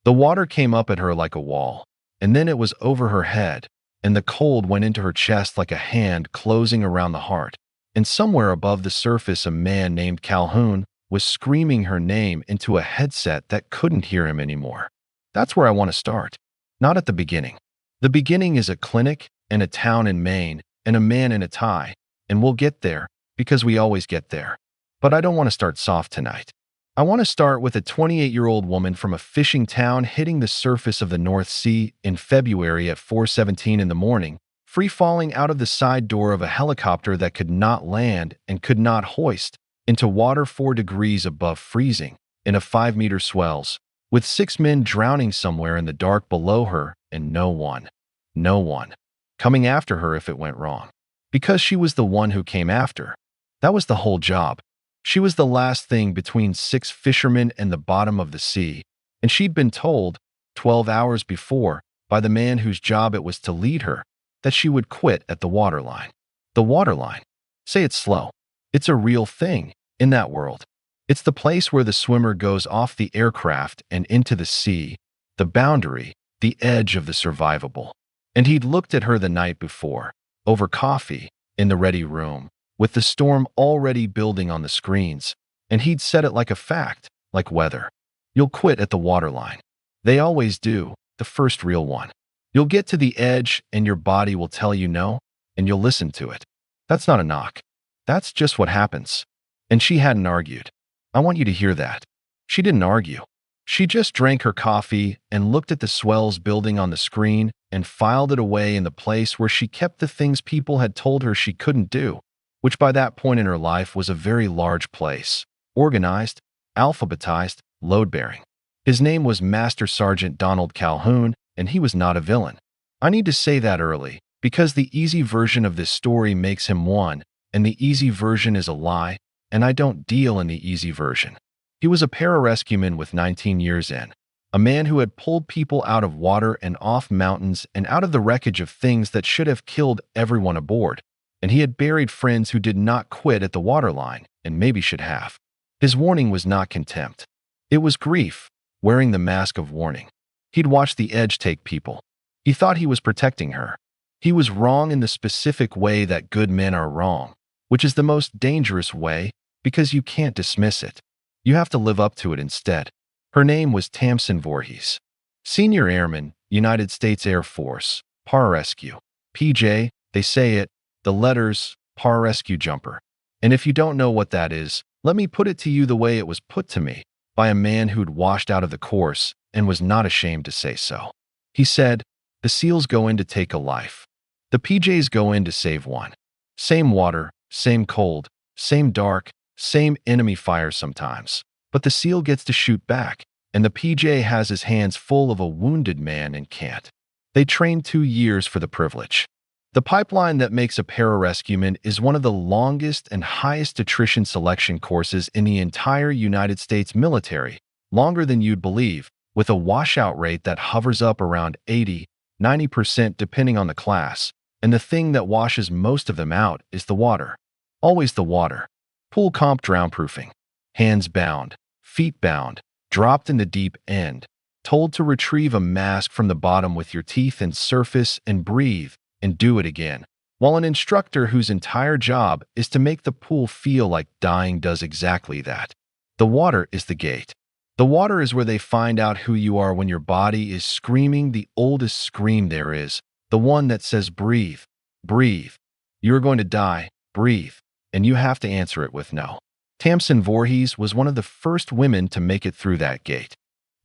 The water came up at her like a wall, and then it was over her head, and the cold went into her chest like a hand closing around the heart. And somewhere above the surface, a man named Calhoun was screaming her name into a headset that couldn't hear him anymore. That's where I want to start. Not at the beginning. The beginning is a clinic and a town in Maine and a man in a tie, and we'll get there because we always get there. But I don't want to start soft tonight. I want to start with a 28-year-old woman from a fishing town hitting the surface of the North Sea in February at 4:17 in the morning, free falling out of the side door of a helicopter that could not land and could not hoist, into water 4 degrees above freezing, in a 5-meter swells, with 6 men drowning somewhere in the dark below her and no one coming after her if it went wrong. Because she was the one who came after. That was the whole job. She was the last thing between 6 fishermen and the bottom of the sea, and she'd been told, 12 hours before, by the man whose job it was to lead her, that she would quit at the waterline. The waterline. Say it slow. It's a real thing in that world. It's the place where the swimmer goes off the aircraft and into the sea, the boundary, the edge of the survivable. And he'd looked at her the night before, over coffee, in the ready room, with the storm already building on the screens, and he'd said it like a fact, like weather. You'll quit at the waterline. They always do, the first real one. You'll get to the edge and your body will tell you no, and you'll listen to it. That's not a knock. That's just what happens. And she hadn't argued. I want you to hear that. She didn't argue. She just drank her coffee and looked at the swells building on the screen and filed it away in the place where she kept the things people had told her she couldn't do, which by that point in her life was a very large place, organized, alphabetized, load-bearing. His name was Master Sergeant Donald Calhoun, and he was not a villain. I need to say that early, because the easy version of this story makes him one, and the easy version is a lie, and I don't deal in the easy version. He was a pararescueman with 19 years in, a man who had pulled people out of water and off mountains and out of the wreckage of things that should have killed everyone aboard, and he had buried friends who did not quit at the waterline, and maybe should have. His warning was not contempt. It was grief, wearing the mask of warning. He'd watched the edge take people. He thought he was protecting her. He was wrong in the specific way that good men are wrong, which is the most dangerous way because you can't dismiss it. You have to live up to it instead. Her name was Tamsin Voorhees. Senior Airman, United States Air Force, Pararescue. PJ, they say it, the letters, Pararescue Jumper. And if you don't know what that is, let me put it to you the way it was put to me, by a man who'd washed out of the course and was not ashamed to say so. He said, the SEALs go in to take a life. The PJs go in to save one. Same water, same cold, same dark, same enemy fire sometimes. But the SEAL gets to shoot back, and the PJ has his hands full of a wounded man and can't. They trained 2 years for the privilege. The pipeline that makes a pararescueman is one of the longest and highest attrition selection courses in the entire United States military, longer than you'd believe, with a washout rate that hovers up around 80–90% depending on the class, and the thing that washes most of them out is the water. Always the water. Pool comp drownproofing. Hands bound, feet bound, dropped in the deep end, told to retrieve a mask from the bottom with your teeth and surface and breathe and do it again, while an instructor whose entire job is to make the pool feel like dying does exactly that. The water is the gate. The water is where they find out who you are when your body is screaming the oldest scream there is, the one that says breathe, breathe. You're going to die, breathe, and you have to answer it with no. Tamsin Voorhees was one of the first women to make it through that gate.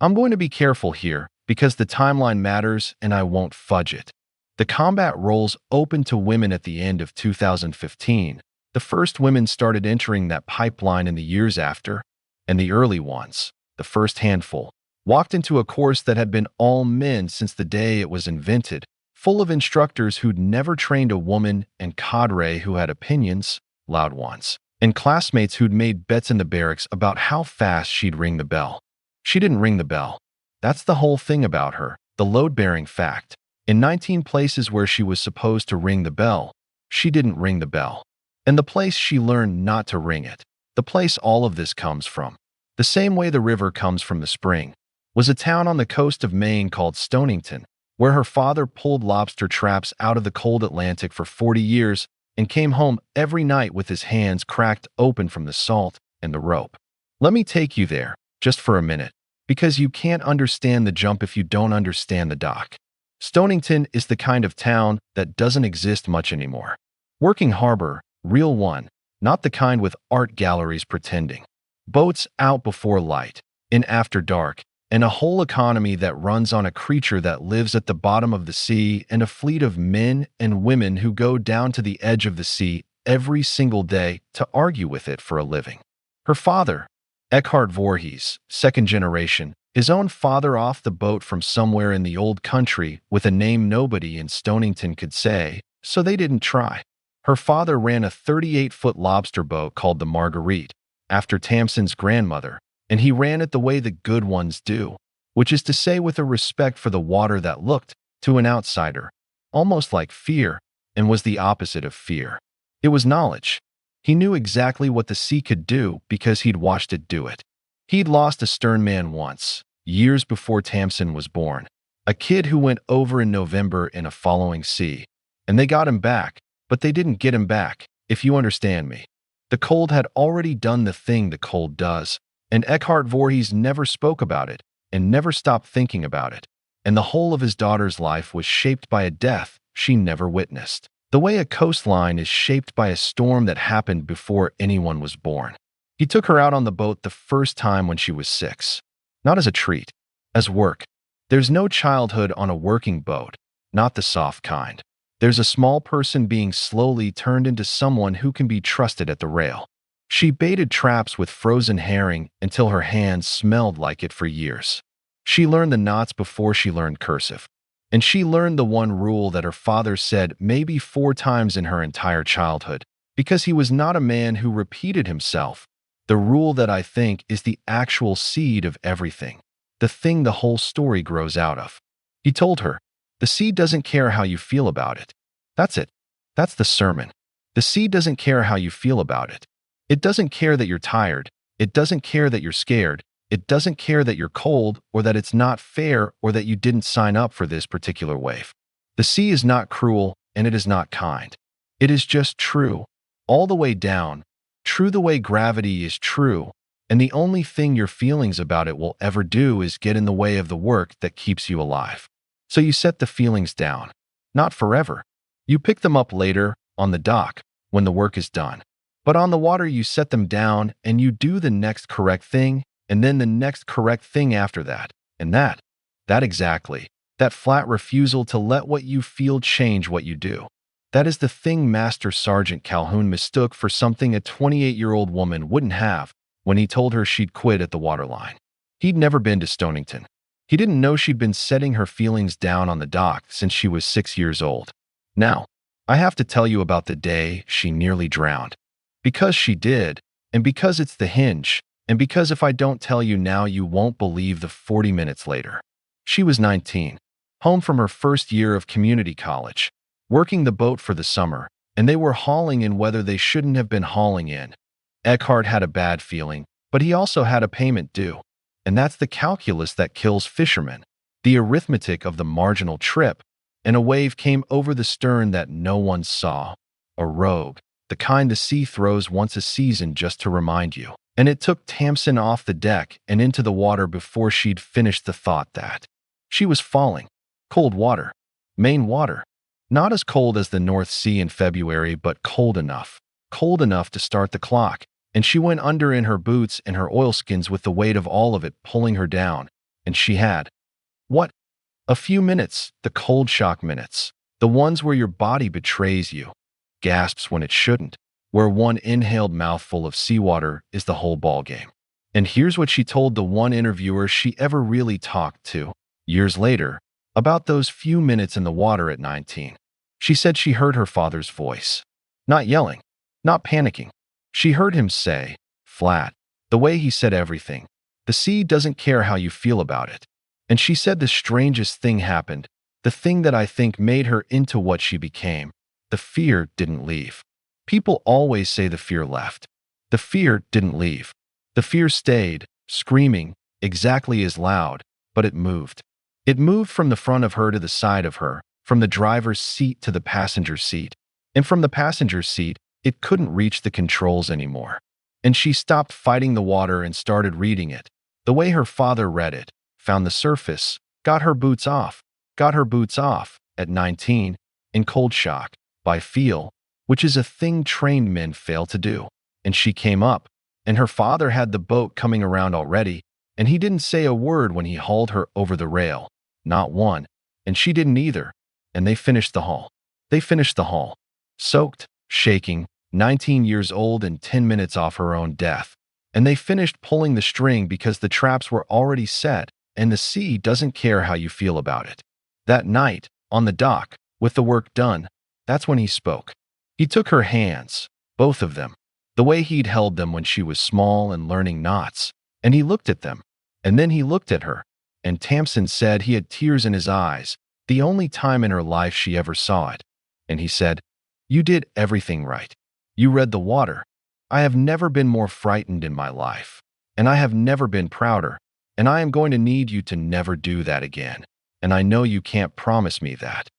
I'm going to be careful here because the timeline matters and I won't fudge it. The combat roles opened to women at the end of 2015. The first women started entering that pipeline in the years after, and the early ones, the first handful, walked into a course that had been all men since the day it was invented, full of instructors who'd never trained a woman and cadre who had opinions, loud ones, and classmates who'd made bets in the barracks about how fast she'd ring the bell. She didn't ring the bell. That's the whole thing about her, the load-bearing fact. In 19 places where she was supposed to ring the bell, she didn't ring the bell. And the place she learned not to ring it, the place all of this comes from. The same way the river comes from the spring. was a town on the coast of Maine called Stonington, where her father pulled lobster traps out of the cold Atlantic for 40 years and came home every night with his hands cracked open from the salt and the rope. Let me take you there, just for a minute, because you can't understand the jump if you don't understand the dock. Stonington is the kind of town that doesn't exist much anymore. Working harbor, real one, not the kind with art galleries pretending. Boats out before light, in after dark, and a whole economy that runs on a creature that lives at the bottom of the sea and a fleet of men and women who go down to the edge of the sea every single day to argue with it for a living. Her father, Eckhart Voorhees, second generation, his own father off the boat from somewhere in the old country with a name nobody in Stonington could say, so they didn't try. Her father ran a 38-foot lobster boat called the Marguerite, after Tamsin's grandmother, and he ran it the way the good ones do, which is to say with a respect for the water that looked, to an outsider, almost like fear, and was the opposite of fear. It was knowledge. He knew exactly what the sea could do because he'd watched it do it. He'd lost a stern man once, years before Tamsin was born, a kid who went over in November in a following sea, and they got him back, but they didn't get him back, if you understand me. The cold had already done the thing the cold does, and Eckhart Voorhees never spoke about it and never stopped thinking about it, and the whole of his daughter's life was shaped by a death she never witnessed, the way a coastline is shaped by a storm that happened before anyone was born. He took her out on the boat the first time when she was 6, not as a treat, as work. There's no childhood on a working boat, not the soft kind. There's a small person being slowly turned into someone who can be trusted at the rail. She baited traps with frozen herring until her hands smelled like it for years. She learned the knots before she learned cursive. And she learned the one rule that her father said maybe 4 times in her entire childhood, because he was not a man who repeated himself. The rule that I think is the actual seed of everything, the thing the whole story grows out of. He told her, the sea doesn't care how you feel about it. That's it. That's the sermon. The sea doesn't care how you feel about it. It doesn't care that you're tired. It doesn't care that you're scared. It doesn't care that you're cold or that it's not fair or that you didn't sign up for this particular wave. The sea is not cruel and it is not kind. It is just true, all the way down, true the way gravity is true, and the only thing your feelings about it will ever do is get in the way of the work that keeps you alive. So you set the feelings down. Not forever. You pick them up later, on the dock, when the work is done. But on the water you set them down and you do the next correct thing, and then the next correct thing after that. And that exactly, that flat refusal to let what you feel change what you do. That is the thing Master Sergeant Calhoun mistook for something a 28-year-old woman wouldn't have when he told her she'd quit at the Waterline. He'd never been to Stonington. He didn't know she'd been setting her feelings down on the dock since she was 6 years old. Now, I have to tell you about the day she nearly drowned. Because she did, and because it's the hinge, and because if I don't tell you now you won't believe the 40 minutes later. She was 19, home from her first year of community college, working the boat for the summer, and they were hauling in weather they shouldn't have been hauling in. Eckhart had a bad feeling, but he also had a payment due. And that's the calculus that kills fishermen, the arithmetic of the marginal trip, and a wave came over the stern that no one saw, a rogue, the kind the sea throws once a season just to remind you. And it took Tamsin off the deck and into the water before she'd finished the thought that she was falling. Cold water. Maine water. Not as cold as the North Sea in February, but cold enough to start the clock. And she went under in her boots and her oilskins with the weight of all of it pulling her down. And she had, what? A few minutes, the cold shock minutes. The ones where your body betrays you, gasps when it shouldn't, where one inhaled mouthful of seawater is the whole ballgame. And here's what she told the one interviewer she ever really talked to, years later, about those few minutes in the water at 19. She said she heard her father's voice. Not yelling, not panicking. She heard him say, flat, the way he said everything, the sea doesn't care how you feel about it. And she said the strangest thing happened, the thing that I think made her into what she became. The fear didn't leave. People always say the fear left. The fear didn't leave. The fear stayed, screaming, exactly as loud, but it moved. It moved from the front of her to the side of her, from the driver's seat to the passenger seat. And from the passenger seat, it couldn't reach the controls anymore. And she stopped fighting the water and started reading it, the way her father read it, found the surface, got her boots off, at 19, in cold shock, by feel, which is a thing trained men fail to do. And she came up, and her father had the boat coming around already, and he didn't say a word when he hauled her over the rail, not one, and she didn't either, and they finished the haul. Soaked, shaking, 19 years old and 10 minutes off her own death. And they finished pulling the string because the traps were already set, and the sea doesn't care how you feel about it. That night, on the dock, with the work done, that's when he spoke. He took her hands, both of them, the way he'd held them when she was small and learning knots, and he looked at them, and then he looked at her, and Tamsin said he had tears in his eyes, the only time in her life she ever saw it. And he said, "You did everything right. You read the water. I have never been more frightened in my life, and I have never been prouder, and I am going to need you to never do that again, and I know you can't promise me that."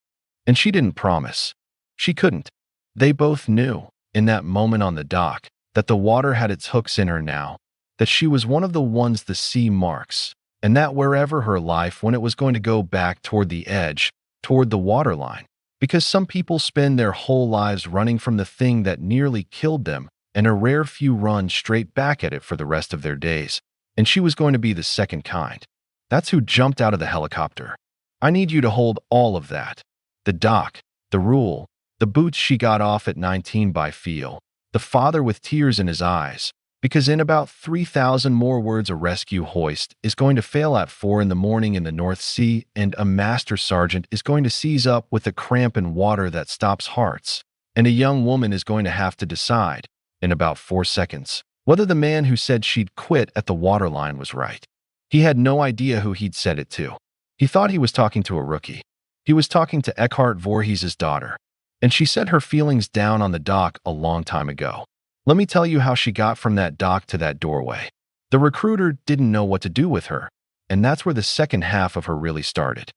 And she didn't promise. She couldn't. They both knew, in that moment on the dock, that the water had its hooks in her now, that she was one of the ones the sea marks, and that wherever her life when it was going to go back toward the edge, toward the waterline, because some people spend their whole lives running from the thing that nearly killed them, and a rare few run straight back at it for the rest of their days, and she was going to be the second kind. That's who jumped out of the helicopter. I need you to hold all of that. The dock, the rule, the boots she got off at 19 by feel, the father with tears in his eyes, because in about 3,000 more words a rescue hoist is going to fail at 4 in the morning in the North Sea, and a master sergeant is going to seize up with a cramp in water that stops hearts, and a young woman is going to have to decide, in about 4 seconds, whether the man who said she'd quit at the waterline was right. He had no idea who he'd said it to. He thought he was talking to a rookie. He was talking to Eckhart Voorhees' daughter, and she set her feelings down on the dock a long time ago. Let me tell you how she got from that dock to that doorway. The recruiter didn't know what to do with her, and that's where the second half of her really started.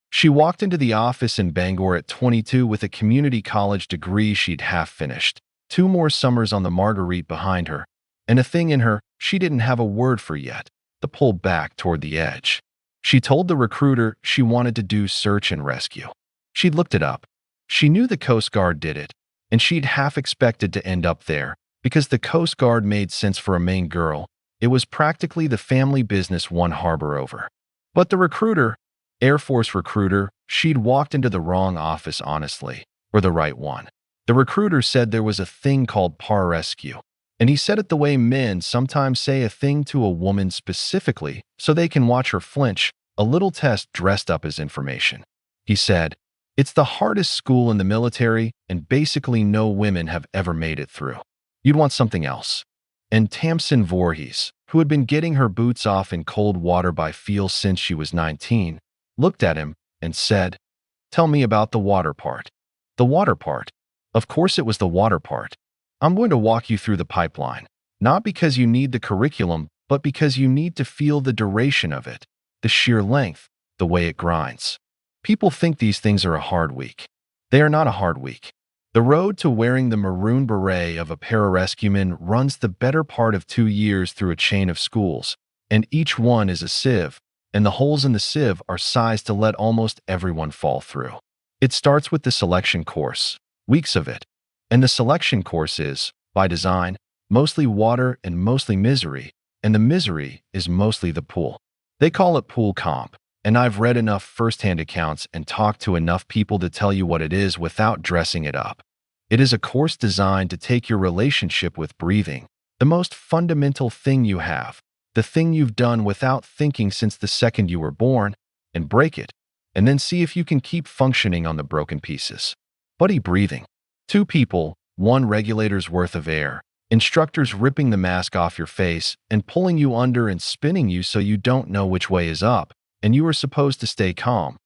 She walked into the office in Bangor at 22 with a community college degree she'd half finished, 2 more summers on the Marguerite behind her, and a thing in her she didn't have a word for yet, the pull back toward the edge. She told the recruiter she wanted to do search and rescue. She'd looked it up. She knew the Coast Guard did it, and she'd half expected to end up there, because the Coast Guard made sense for a Maine girl. It was practically the family business one harbor over. But the recruiter, Air Force recruiter, she'd walked into the wrong office honestly, or the right one. The recruiter said there was a thing called pararescue, and he said it the way men sometimes say a thing to a woman specifically so they can watch her flinch, a little test dressed up as information. He said, "It's the hardest school in the military, and basically no women have ever made it through. You'd want something else." And Tamsin Voorhees, who had been getting her boots off in cold water by feel since she was 19, looked at him and said, "Tell me about the water part." "The water part?" Of course it was the water part. "I'm going to walk you through the pipeline, not because you need the curriculum, but because you need to feel the duration of it, the sheer length, the way it grinds. People think these things are a hard week. They are not a hard week. The road to wearing the maroon beret of a pararescueman runs the better part of 2 years through a chain of schools, and each one is a sieve, and the holes in the sieve are sized to let almost everyone fall through. It starts with the selection course, weeks of it, and the selection course is, by design, mostly water and mostly misery, and the misery is mostly the pool. They call it pool comp, and I've read enough first-hand accounts and talked to enough people to tell you what it is without dressing it up. It is a course designed to take your relationship with breathing, the most fundamental thing you have, the thing you've done without thinking since the second you were born, and break it, and then see if you can keep functioning on the broken pieces. Buddy breathing. 2 people, 1 regulator's worth of air, instructors ripping the mask off your face and pulling you under and spinning you so you don't know which way is up, and you are supposed to stay calm,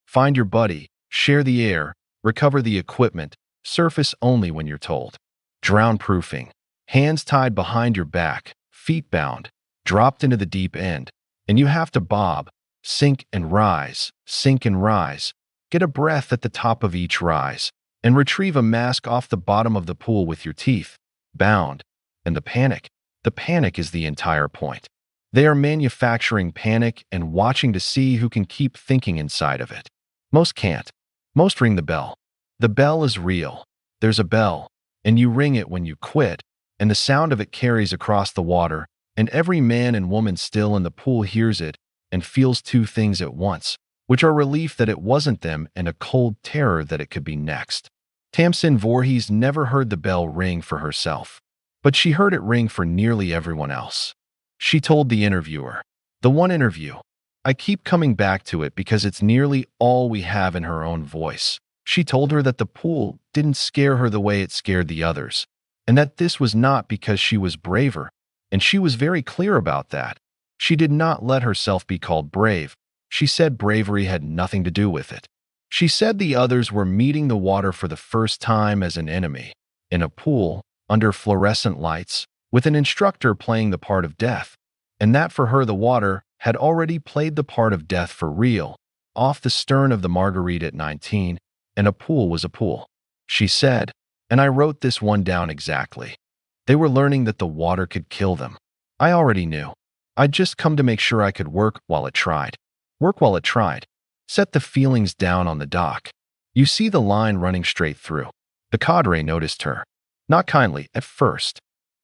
find your buddy, share the air, recover the equipment, surface only when you're told. Drown-proofing. Hands tied behind your back, feet bound, dropped into the deep end, And you have to bob, sink and rise, get a breath at the top of each rise, and retrieve a mask off the bottom of the pool with your teeth, bound. And the panic is the entire point. They are manufacturing panic and watching to see who can keep thinking inside of it. Most can't. Most ring the bell. The bell is real. There's a bell, and you ring it when you quit, and the sound of it carries across the water, and every man and woman still in the pool hears it and feels two things at once, which are relief that it wasn't them and a cold terror that it could be next. Tamsin Voorhees never heard the bell ring for herself, but she heard it ring for nearly everyone else. She told the interviewer, the one interview, I keep coming back to it because it's nearly all we have in her own voice. She told her that the pool didn't scare her the way it scared the others, and that this was not because she was braver, and she was very clear about that. She did not let herself be called brave. She said bravery had nothing to do with it. She said the others were meeting the water for the first time as an enemy, in a pool, under fluorescent lights, with an instructor playing the part of death, and that for her the water had already played the part of death for real, off the stern of the Marguerite at 19, and a pool was a pool. She said, and I wrote this one down exactly. They were learning that the water could kill them. I already knew. I'd just come to make sure I could work while it tried. Work while it tried. Set the feelings down on the dock. You see the line running straight through. The cadre noticed her. Not kindly, at first.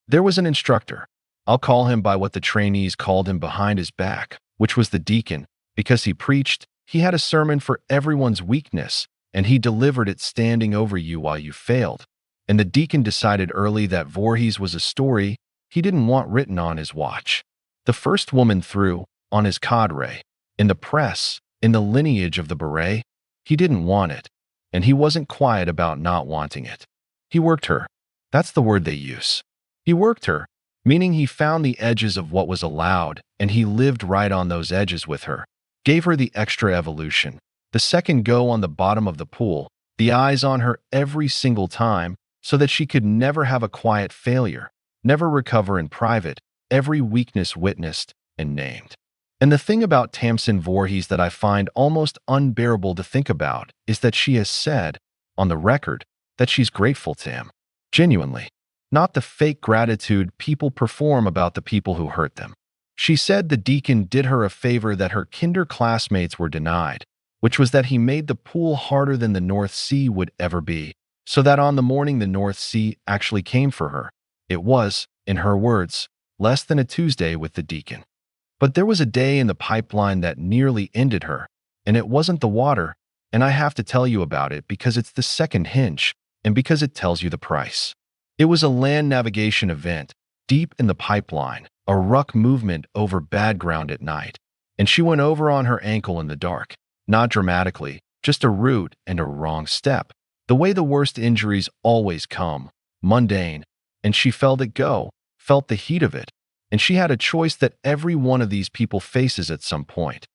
There was an instructor. I'll call him by what the trainees called him behind his back, which was the deacon, because he preached. He had a sermon for everyone's weakness, and he delivered it standing over you while you failed. And the deacon decided early that Voorhees was a story he didn't want written on his watch. The first woman through, on his cadre, in the press, in the lineage of the beret, he didn't want it, and he wasn't quiet about not wanting it. He worked her. That's the word they use. He worked her, meaning he found the edges of what was allowed, and he lived right on those edges with her, gave her the extra evolution, the second go on the bottom of the pool, the eyes on her every single time, so that she could never have a quiet failure, never recover in private, every weakness witnessed and named. And the thing about Tamsin Voorhees that I find almost unbearable to think about is that she has said, on the record, that she's grateful to him. Genuinely. Not the fake gratitude people perform about the people who hurt them. She said the deacon did her a favor that her kinder classmates were denied, which was that he made the pool harder than the North Sea would ever be, so that on the morning the North Sea actually came for her, it was, in her words, less than a Tuesday with the deacon. But there was a day in the pipeline that nearly ended her, and it wasn't the water, and I have to tell you about it because it's the second hinge, and because it tells you the price. It was a land navigation event, deep in the pipeline, a ruck movement over bad ground at night, and she went over on her ankle in the dark, not dramatically, just a root and a wrong step, the way the worst injuries always come, mundane, and she felt it go, felt the heat of it, and she had a choice that every one of these people faces at some point.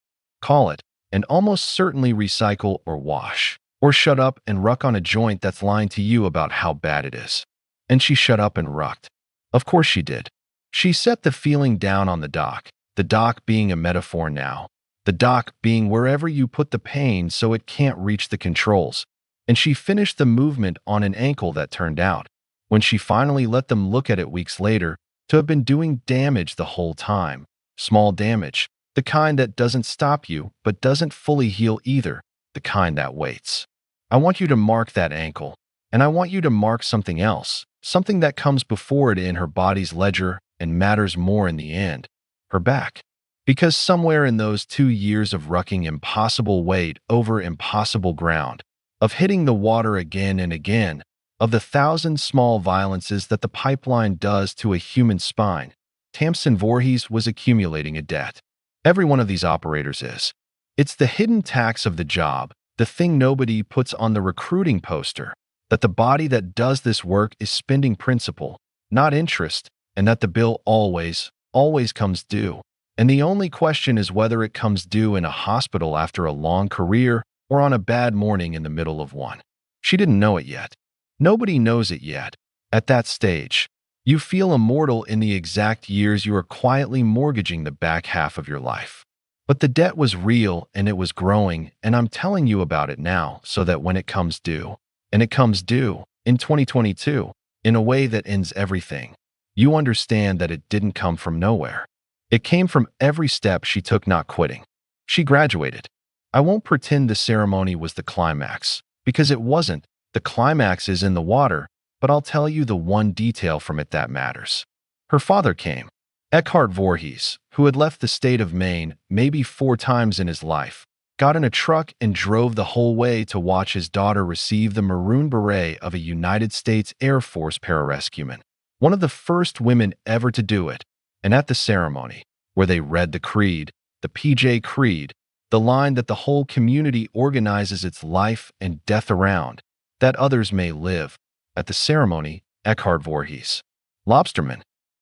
Call it, and almost certainly recycle or wash, or shut up and ruck on a joint that's lying to you about how bad it is. And she shut up and rucked. Of course she did. She set the feeling down on the dock being a metaphor now, the dock being wherever you put the pain so it can't reach the controls, and she finished the movement on an ankle that turned out, when she finally let them look at it weeks later, to have been doing damage the whole time, small damage, the kind that doesn't stop you but doesn't fully heal either, the kind that waits. I want you to mark that ankle, and I want you to mark something else, something that comes before it in her body's ledger and matters more in the end, her back. Because somewhere in those 2 years of rucking impossible weight over impossible ground, of hitting the water again and again, of the 1,000 small violences that the pipeline does to a human spine, Tamsin Voorhees was accumulating a debt. Every one of these operators is. It's the hidden tax of the job, the thing nobody puts on the recruiting poster, that the body that does this work is spending principal, not interest, and that the bill always comes due. And the only question is whether it comes due in a hospital after a long career or on a bad morning in the middle of one. She didn't know it yet. Nobody knows it yet, at that stage. You feel immortal in the exact years you are quietly mortgaging the back half of your life. But the debt was real and it was growing, and I'm telling you about it now so that when it comes due, and it comes due in 2022, in a way that ends everything, you understand that it didn't come from nowhere. It came from every step she took not quitting. She graduated. I won't pretend the ceremony was the climax, because it wasn't. The climax is in the water, but I'll tell you the one detail from it that matters. Her father came. Eckhart Voorhees, who had left the state of Maine maybe 4 times in his life, got in a truck and drove the whole way to watch his daughter receive the maroon beret of a United States Air Force pararescueman, one of the first women ever to do it. And at the ceremony, where they read the creed, the PJ Creed, the line that the whole community organizes its life and death around, that others may live, at the ceremony, Eckhart Voorhees, lobsterman,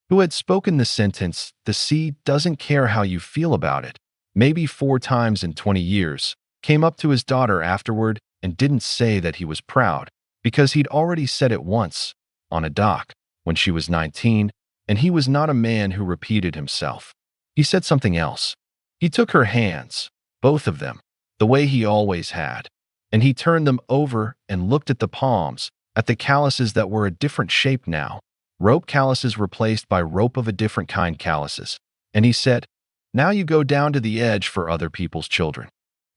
who had spoken the sentence, "The sea doesn't care how you feel about it," maybe 4 times in 20 years, came up to his daughter afterward and didn't say that he was proud, because he'd already said it once, on a dock, when she was 19, and he was not a man who repeated himself. He said something else. He took her hands, both of them, the way he always had, and he turned them over and looked at the palms, at the calluses that were a different shape now, rope calluses replaced by rope of a different kind calluses. And he said, "Now you go down to the edge for other people's children."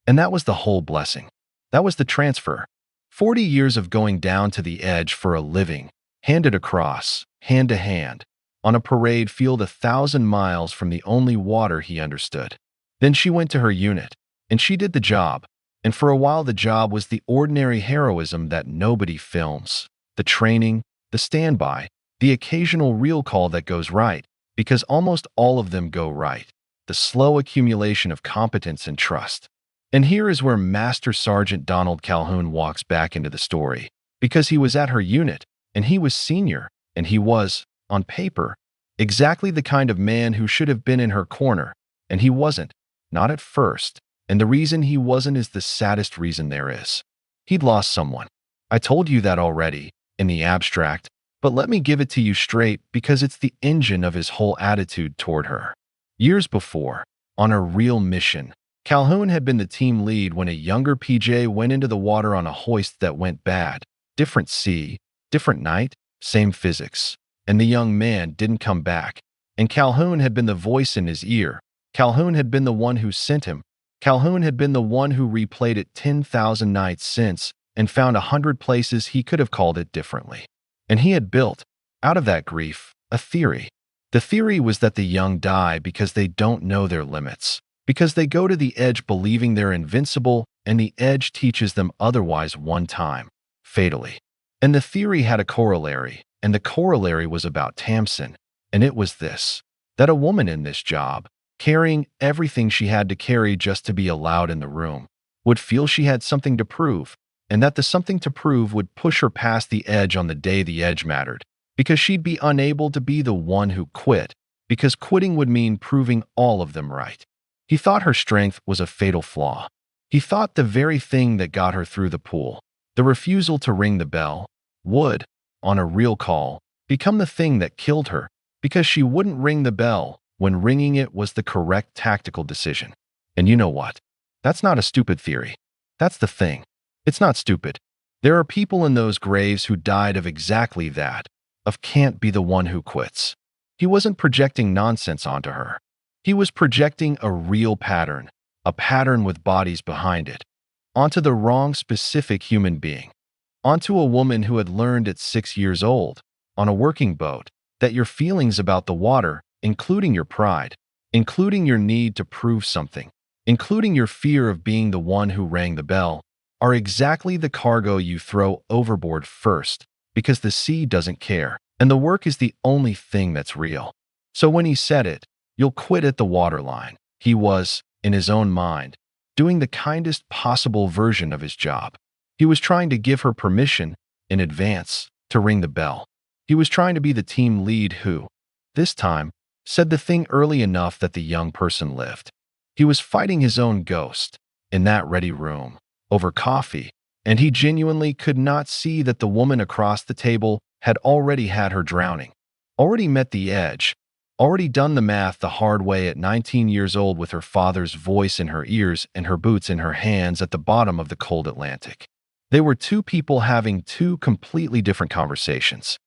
And that was the whole blessing. That was the transfer. 40 years of going down to the edge for a living, handed across, hand to hand, on a parade field 1,000 miles from the only water he understood. Then she went to her unit, and she did the job. And for a while the job was the ordinary heroism that nobody films. The training, the standby, the occasional reel call that goes right, because almost all of them go right. The slow accumulation of competence and trust. And here is where Master Sergeant Donald Calhoun walks back into the story, because he was at her unit, and he was senior, and he was, on paper, exactly the kind of man who should have been in her corner, and he wasn't, not at first, and the reason he wasn't is the saddest reason there is. He'd lost someone. I told you that already, in the abstract, but let me give it to you straight because it's the engine of his whole attitude toward her. Years before, on a real mission, Calhoun had been the team lead when a younger PJ went into the water on a hoist that went bad. Different sea, different night, same physics. And the young man didn't come back. And Calhoun had been the voice in his ear. Calhoun had been the one who sent him. Calhoun had been the one who replayed it 10,000 nights since and found 100 places he could have called it differently. And he had built, out of that grief, a theory. The theory was that the young die because they don't know their limits, because they go to the edge believing they're invincible, and the edge teaches them otherwise one time, fatally. And the theory had a corollary, and the corollary was about Tamsin, and it was this, that a woman in this job, carrying everything she had to carry just to be allowed in the room, would feel she had something to prove, and that the something to prove would push her past the edge on the day the edge mattered, because she'd be unable to be the one who quit, because quitting would mean proving all of them right. He thought her strength was a fatal flaw. He thought the very thing that got her through the pool, the refusal to ring the bell, would, on a real call, become the thing that killed her, because she wouldn't ring the bell when ringing it was the correct tactical decision. And you know what? That's not a stupid theory. That's the thing. It's not stupid. There are people in those graves who died of exactly that, of can't be the one who quits. He wasn't projecting nonsense onto her. He was projecting a real pattern, a pattern with bodies behind it, onto the wrong specific human being, onto a woman who had learned at 6 years old, on a working boat, that your feelings about the water, including your pride, including your need to prove something, including your fear of being the one who rang the bell, are exactly the cargo you throw overboard first, because the sea doesn't care, and the work is the only thing that's real. So when he said it, "You'll quit at the waterline," he was, in his own mind, doing the kindest possible version of his job. He was trying to give her permission, in advance, to ring the bell. He was trying to be the team lead who, this time, said the thing early enough that the young person lived. He was fighting his own ghost, in that ready room, over coffee, and he genuinely could not see that the woman across the table had already had her drowning. already met the edge, already done the math the hard way at 19 years old with her father's voice in her ears and her boots in her hands at the bottom of the cold Atlantic. They were two people having two completely different conversations.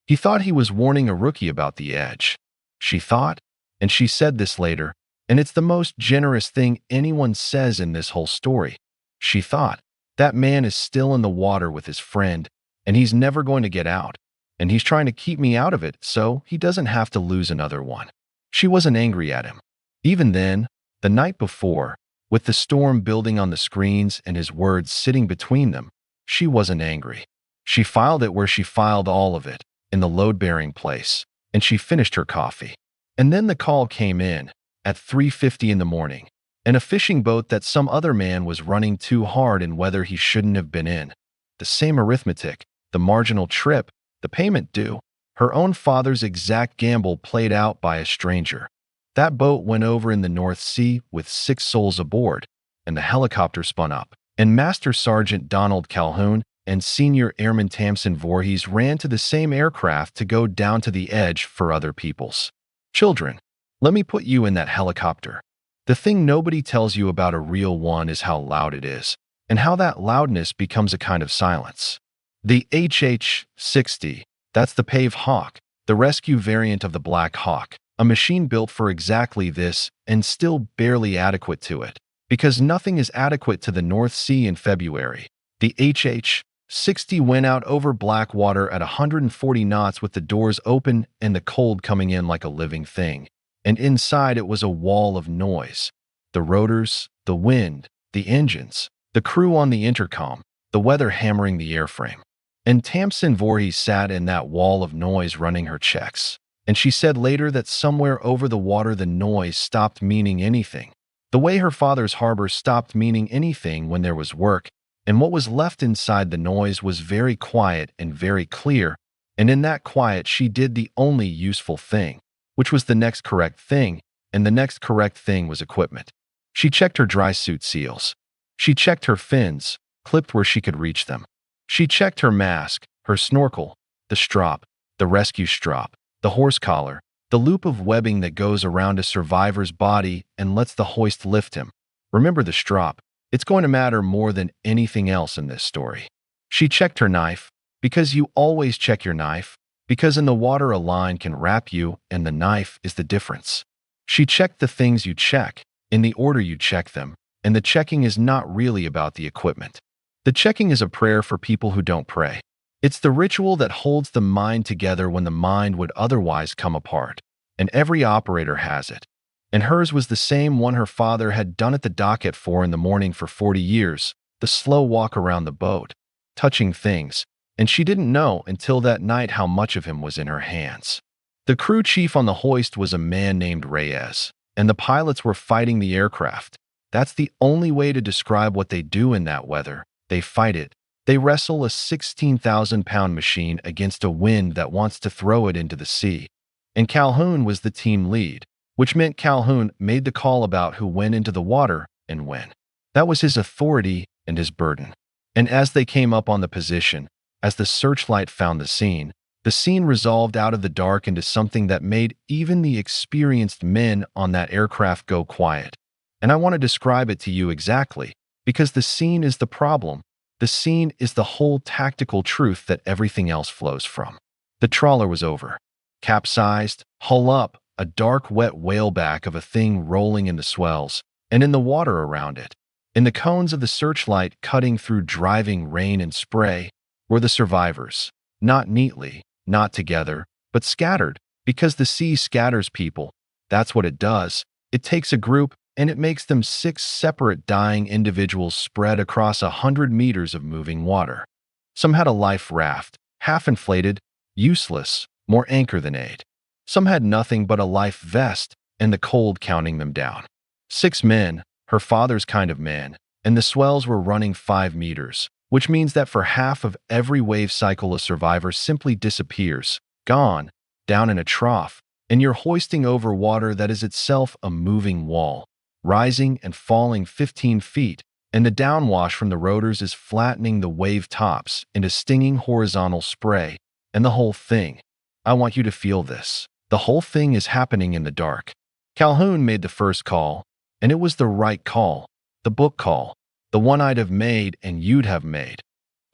He thought he was warning a rookie about the edge. She thought, and she said this later, and it's the most generous thing anyone says in this whole story. She thought, that man is still in the water with his friend, and he's never going to get out, and he's trying to keep me out of it so he doesn't have to lose another one. She wasn't angry at him. Even then, the night before, with the storm building on the screens and his words sitting between them, she wasn't angry. She filed it where she filed all of it, in the load-bearing place, and she finished her coffee. And then the call came in, at 3:50 in the morning, and a fishing boat that some other man was running too hard in weather he shouldn't have been in. The same arithmetic, the marginal trip, the payment due, her own father's exact gamble played out by a stranger. That boat went over in the North Sea with 6 souls aboard, and the helicopter spun up, and Master Sergeant Donald Calhoun and Senior Airman Tamsin Voorhees ran to the same aircraft to go down to the edge for other people's children. Let me put you in that helicopter. The thing nobody tells you about a real one is how loud it is, and how that loudness becomes a kind of silence. The HH-60, that's the Pave Hawk, the rescue variant of the Black Hawk, a machine built for exactly this and still barely adequate to it, because nothing is adequate to the North Sea in February. The HH-60 went out over black water at 140 knots with the doors open and the cold coming in like a living thing. And inside it was a wall of noise. The rotors, the wind, the engines, the crew on the intercom, the weather hammering the airframe. And Tamsin Voorhees sat in that wall of noise running her checks. And she said later that somewhere over the water the noise stopped meaning anything. The way her father's harbor stopped meaning anything when there was work, and what was left inside the noise was very quiet and very clear, and in that quiet she did the only useful thing, which was the next correct thing, and the next correct thing was equipment. She checked her dry suit seals. She checked her fins, clipped where she could reach them. She checked her mask, her snorkel, the strop, the rescue strap, the horse collar, the loop of webbing that goes around a survivor's body and lets the hoist lift him. Remember the strap. It's going to matter more than anything else in this story. She checked her knife, because you always check your knife, because in the water a line can wrap you and the knife is the difference. She checked the things you check, in the order you check them, and the checking is not really about the equipment. The checking is a prayer for people who don't pray. It's the ritual that holds the mind together when the mind would otherwise come apart, and every operator has it. And hers was the same one her father had done at the dock at 4 in the morning for 40 years, the slow walk around the boat, touching things, and she didn't know until that night how much of him was in her hands. The crew chief on the hoist was a man named Reyes, and the pilots were fighting the aircraft. That's the only way to describe what they do in that weather. They fight it. They wrestle a 16,000-pound machine against a wind that wants to throw it into the sea. And Calhoun was the team lead, which meant Calhoun made the call about who went into the water and when. That was his authority and his burden. And as they came up on the position, as the searchlight found the scene resolved out of the dark into something that made even the experienced men on that aircraft go quiet. And I want to describe it to you exactly, because the scene is the problem. The scene is the whole tactical truth that everything else flows from. The trawler was over. Capsized, hull up, a dark, wet whaleback of a thing rolling in the swells, and in the water around it. In the cones of the searchlight cutting through driving rain and spray were the survivors, not neatly, not together, but scattered, because the sea scatters people. That's what it does. It takes a group, and it makes them 6 separate dying individuals spread across 100 meters of moving water. Some had a life raft, half inflated, useless, more anchor than aid. Some had nothing but a life vest, and the cold counting them down. 6 men, her father's kind of man, and the swells were running 5 meters, which means that for half of every wave cycle a survivor simply disappears, gone, down in a trough, and you're hoisting over water that is itself a moving wall, rising and falling 15 feet, and the downwash from the rotors is flattening the wave tops into stinging horizontal spray, and the whole thing, I want you to feel this. The whole thing is happening in the dark. Calhoun made the first call, and it was the right call, the book call, the one I'd have made and you'd have made.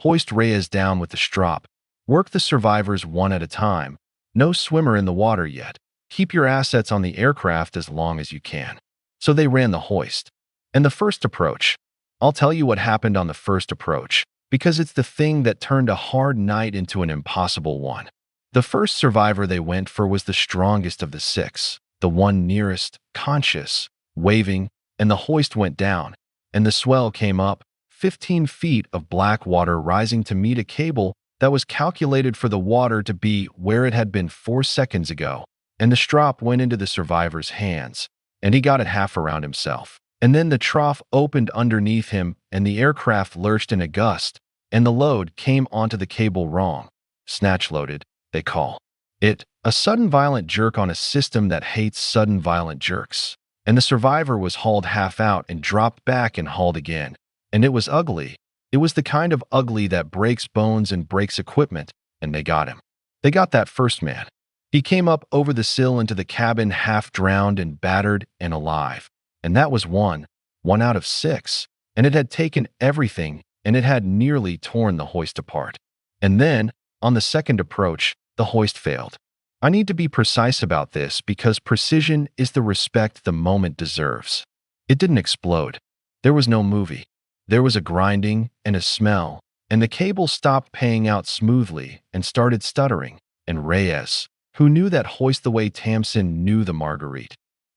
Hoist Reyes down with the strop. Work the survivors one at a time. No swimmer in the water yet. Keep your assets on the aircraft as long as you can. So they ran the hoist. And the first approach. I'll tell you what happened on the first approach, because it's the thing that turned a hard night into an impossible one. The first survivor they went for was the strongest of the six, the one nearest, conscious, waving, and the hoist went down, and the swell came up, 15 feet of black water rising to meet a cable that was calculated for the water to be where it had been 4 seconds ago, and the strop went into the survivor's hands, and he got it half around himself. And then the trough opened underneath him, and the aircraft lurched in a gust, and the load came onto the cable wrong. Snatch-loaded, they call it. A sudden violent jerk on a system that hates sudden violent jerks. And the survivor was hauled half out and dropped back and hauled again. And it was ugly. It was the kind of ugly that breaks bones and breaks equipment, and they got him. They got that first man. He came up over the sill into the cabin half drowned and battered and alive. And that was one out of 6. And it had taken everything, and it had nearly torn the hoist apart. And then, on the second approach, the hoist failed. I need to be precise about this because precision is the respect the moment deserves. It didn't explode. There was no movie. There was a grinding and a smell, and the cable stopped paying out smoothly and started stuttering, and Reyes, who knew that hoist the way Tamsin knew the Marguerite.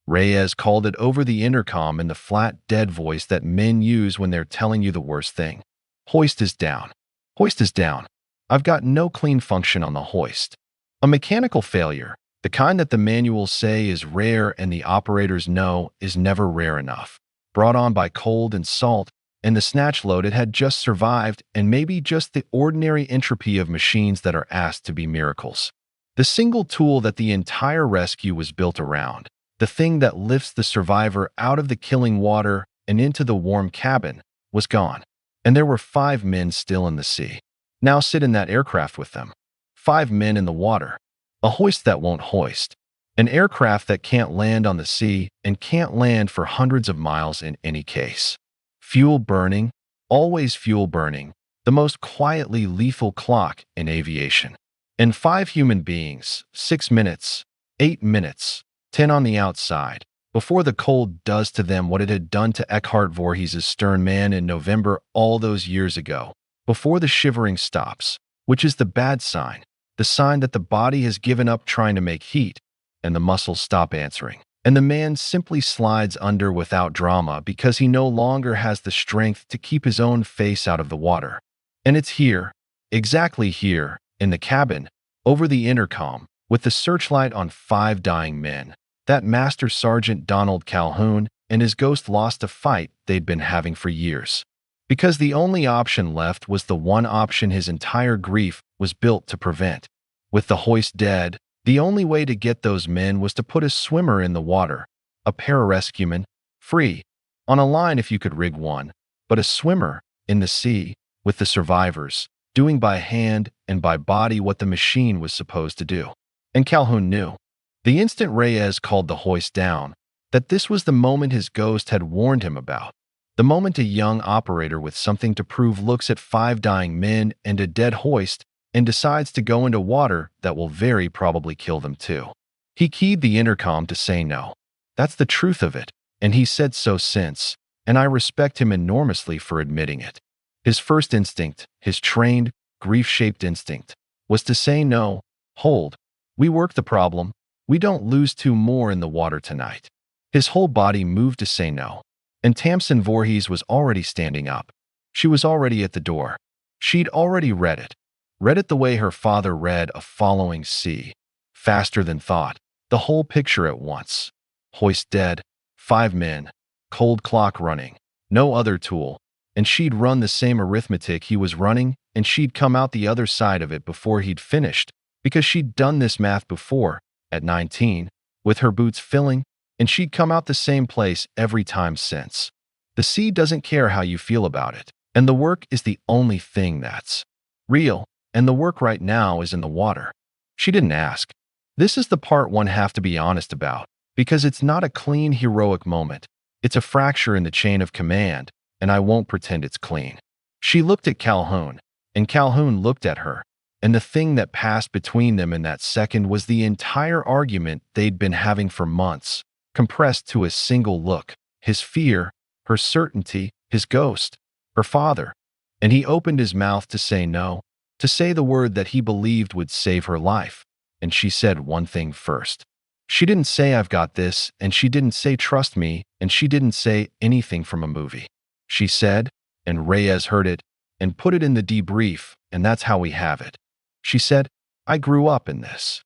Reyes called it over the intercom in the flat, dead voice that men use when they're telling you the worst thing. Hoist is down. Hoist is down. I've got no clean function on the hoist. A mechanical failure, the kind that the manuals say is rare and the operators know is never rare enough. Brought on by cold and salt, and the snatch load it had just survived, and maybe just the ordinary entropy of machines that are asked to be miracles. The single tool that the entire rescue was built around, the thing that lifts the survivor out of the killing water and into the warm cabin, was gone. And there were 5 men still in the sea. Now sit in that aircraft with them. 5 men in the water. A hoist that won't hoist. An aircraft that can't land on the sea and can't land for hundreds of miles in any case. Fuel burning, always fuel burning, the most quietly lethal clock in aviation. And 5 human beings, 6 minutes, 8 minutes, 10 on the outside, before the cold does to them what it had done to Eckhart Voorhees' Stern Man in November all those years ago, before the shivering stops, which is the bad sign, the sign that the body has given up trying to make heat, and the muscles stop answering. And the man simply slides under without drama because he no longer has the strength to keep his own face out of the water. And it's here, exactly here, in the cabin, over the intercom, with the searchlight on 5 dying men, that Master Sergeant Donald Calhoun and his ghost lost a fight they'd been having for years. Because the only option left was the one option his entire grief was built to prevent. With the hoist dead, the only way to get those men was to put a swimmer in the water, a pararescueman, free, on a line if you could rig one, but a swimmer, in the sea, with the survivors, doing by hand and by body what the machine was supposed to do. And Calhoun knew, the instant Reyes called the hoist down, that this was the moment his ghost had warned him about. The moment a young operator with something to prove looks at 5 dying men and a dead hoist and decides to go into water that will very probably kill them too. He keyed the intercom to say no. That's the truth of it, and he said so since, and I respect him enormously for admitting it. His first instinct, his trained, grief-shaped instinct, was to say no, hold, we work the problem, we don't lose 2 more in the water tonight. His whole body moved to say no, and Tamsin Voorhees was already standing up. She was already at the door. She'd already read it the way her father read A Following Sea, faster than thought, the whole picture at once. Hoist dead, 5 men, cold clock running, no other tool, and she'd run the same arithmetic he was running, and she'd come out the other side of it before he'd finished, because she'd done this math before, at 19, with her boots filling, and she'd come out the same place every time since. The sea doesn't care how you feel about it, and the work is the only thing that's real, and the work right now is in the water. She didn't ask. This is the part one have to be honest about, because it's not a clean, heroic moment. It's a fracture in the chain of command, and I won't pretend it's clean. She looked at Calhoun, and Calhoun looked at her, and the thing that passed between them in that second was the entire argument they'd been having for months, compressed to a single look. His fear, her certainty, his ghost, her father. And he opened his mouth to say no, to say the word that he believed would save her life. And she said one thing first. She didn't say I've got this, and she didn't say trust me, and she didn't say anything from a movie. She said, and Reyes heard it, and put it in the debrief, and that's how we have it. She said, I grew up in this.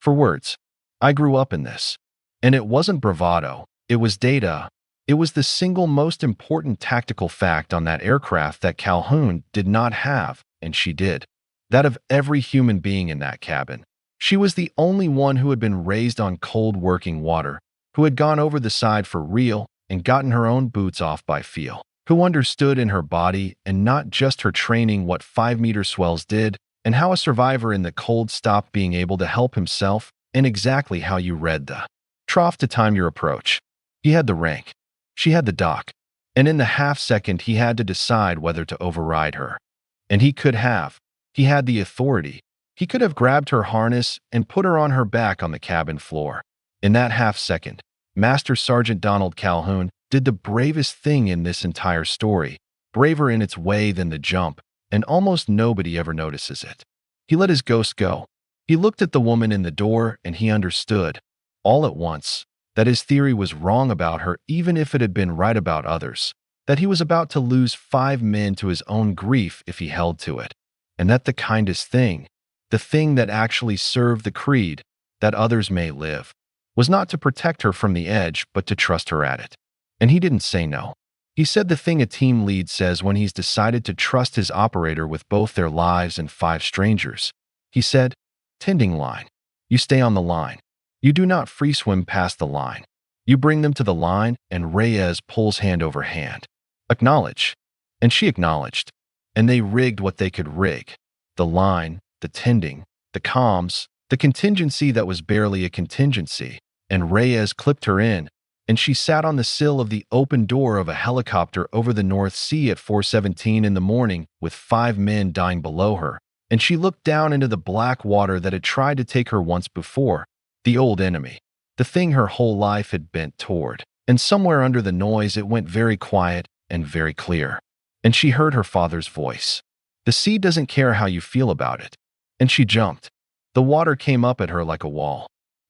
For words, I grew up in this. And it wasn't bravado, it was data. It was the single most important tactical fact on that aircraft that Calhoun did not have, and she did. That of every human being in that cabin. She was the only one who had been raised on cold working water, who had gone over the side for real and gotten her own boots off by feel, who understood in her body and not just her training what 5-meter swells did, and how a survivor in the cold stopped being able to help himself, and exactly how you read the trough to time your approach. He had the rank. She had the dock. And in the half-second he had to decide whether to override her. And he could have. He had the authority. He could have grabbed her harness and put her on her back on the cabin floor. In that half-second, Master Sergeant Donald Calhoun did the bravest thing in this entire story, braver in its way than the jump, and almost nobody ever notices it. He let his ghost go. He looked at the woman in the door and he understood, all at once, that his theory was wrong about her even if it had been right about others, that he was about to lose 5 men to his own grief if he held to it, and that the kindest thing, the thing that actually served the creed, that others may live, was not to protect her from the edge but to trust her at it. And he didn't say no. He said the thing a team lead says when he's decided to trust his operator with both their lives and 5 strangers. He said, tending line. You stay on the line. You do not free swim past the line. You bring them to the line, and Reyes pulls hand over hand. Acknowledge. And she acknowledged. And they rigged what they could rig. The line, the tending, the comms, the contingency that was barely a contingency. And Reyes clipped her in, and she sat on the sill of the open door of a helicopter over the North Sea at 4:17 in the morning with 5 men dying below her. And she looked down into the black water that had tried to take her once before. The old enemy, the thing her whole life had bent toward. And somewhere under the noise it went very quiet and very clear. And she heard her father's voice. The sea doesn't care how you feel about it. And she jumped. The water came up at her like a wall.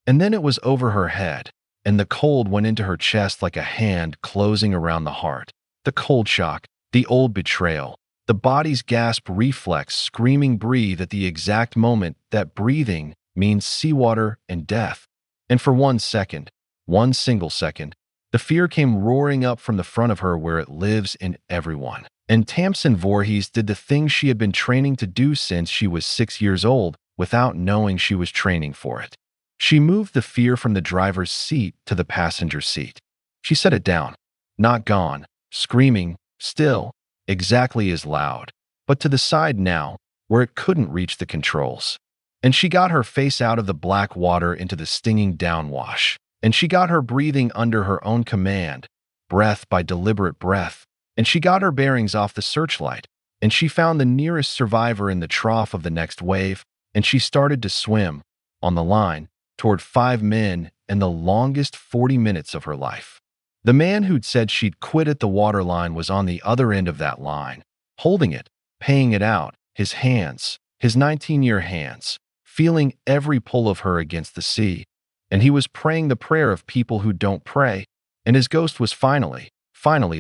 And then it was over her head, and the cold went into her chest like a hand closing around the heart. The cold shock, the old betrayal, the body's gasp reflex screaming breathe at the exact moment that breathing means seawater and death. And for 1 second, one single second, the fear came roaring up from the front of her where it lives in everyone. And Tamsin Voorhees did the thing she had been training to do since she was 6 years old without knowing she was training for it. She moved the fear from the driver's seat to the passenger seat. She set it down, not gone, screaming, still, exactly as loud, but to the side now, where it couldn't reach the controls. And she got her face out of the black water into the stinging downwash. And she got her breathing under her own command, breath by deliberate breath. And she got her bearings off the searchlight. And she found the nearest survivor in the trough of the next wave. And she started to swim, on the line, toward 5 men in the longest 40 minutes of her life. The man who'd said she'd quit at the waterline was on the other end of that line, holding it, paying it out, his hands, his 19-year hands, feeling every pull of her against the sea. And he was praying the prayer of people who don't pray, and his ghost was finally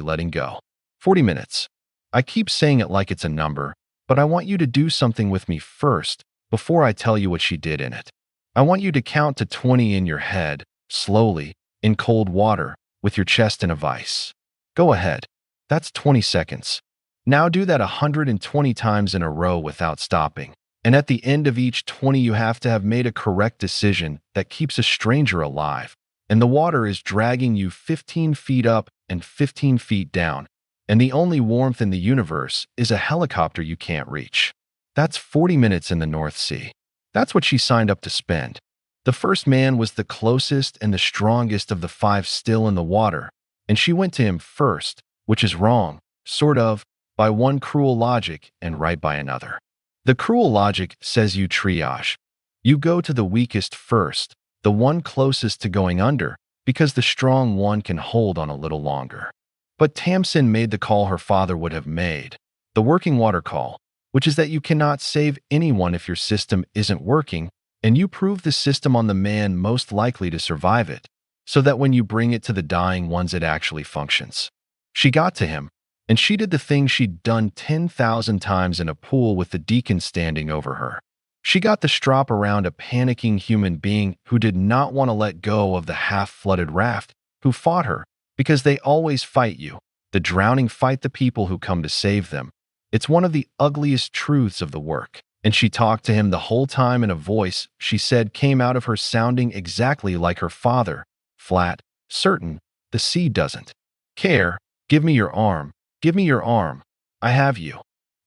letting go. 40 minutes. I keep saying it like it's a number, but I want you to do something with me first, before I tell you what she did in it. I want you to count to 20 in your head, slowly, in cold water, with your chest in a vice. Go ahead. That's 20 seconds. Now do that 120 times in a row without stopping. And at the end of each 20 you have to have made a correct decision that keeps a stranger alive. And the water is dragging you 15 feet up and 15 feet down. And the only warmth in the universe is a helicopter you can't reach. That's 40 minutes in the North Sea. That's what she signed up to spend. The first man was the closest and the strongest of the five still in the water, and she went to him first, which is wrong, sort of, by one cruel logic and right by another. The cruel logic says you triage. You go to the weakest first, the one closest to going under, because the strong one can hold on a little longer. But Tamsin made the call her father would have made, the working water call, which is that you cannot save anyone if your system isn't working, and you prove the system on the man most likely to survive it, so that when you bring it to the dying ones it actually functions. She got to him, and she did the thing she'd done 10,000 times in a pool with the deacon standing over her. She got the strap around a panicking human being who did not want to let go of the half-flooded raft, who fought her, because they always fight you. The drowning fight the people who come to save them. It's one of the ugliest truths of the work. And she talked to him the whole time in a voice she said came out of her sounding exactly like her father, flat, certain, the sea doesn't care, give me your arm, give me your arm, I have you.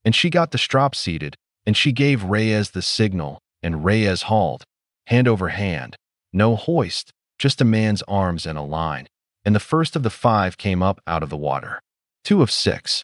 And she got the strap seated, and she gave Reyes the signal, and Reyes hauled, hand over hand, no hoist, just a man's arms and a line, and the first of the five came up out of the water. 2 of 6.